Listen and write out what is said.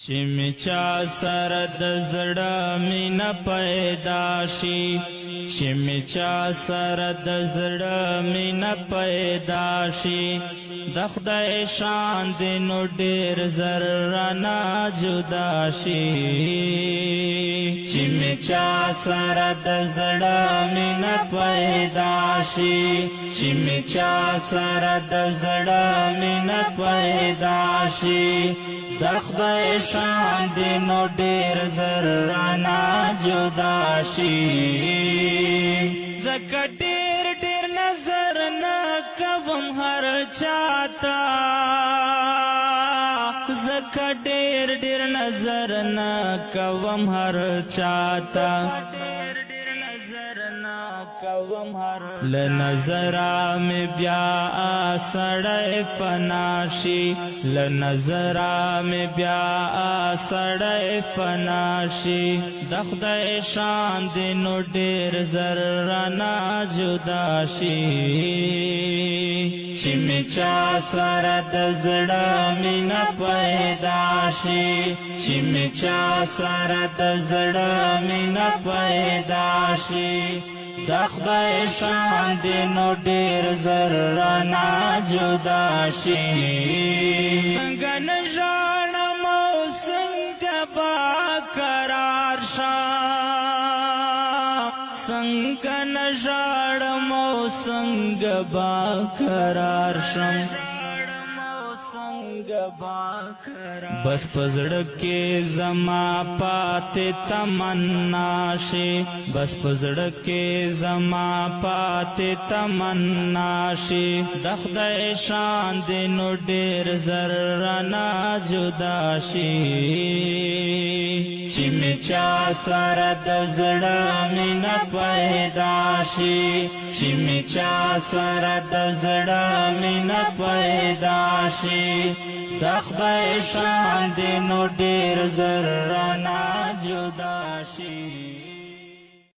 چې می چا سره د زړه مینه پیدا شي چې می چا سره د زړه مینه پیدا شي د خدای شان دې نو ډېر زر رانه جدا شي چې می چا سره د زړه مینه پیدا شي چې می چا سره د زړه مینه پیدا شي د خدای شان دې نو ډېر زر رانه جدا شي زکه ډېر ډېر نظر نه کوم هر چاته زکه ډېر ډېر نظر نه کوم هر چاته لنظرا میں بیا سڑے پناشی لنظرا میں بیا سڑے پناشی دخدے شان دینو ډیر زر رانا جدا شي چې می چا سره د زړه مینه پیدا شي چې می چا سره د زړه مینه پیدا شي د خدای شان دې نو ډېر زر رانه جدا شي څنګه نه ژاړم او څنګه به قرار شم څنګه نه ژاړم او څنګه به قرار شم بس پزړه کې زما پاتې تمنا شي بس پزړه کې زما پاتې تمنا شي د خدای شان دې نو ډېر زر رانه جدا شي چې می چا سره د زړه مینه پیدا شي چې می چا سره د زړه مینه پیدا شي د خدای شان دې نو ډېر زر رانه جدا شي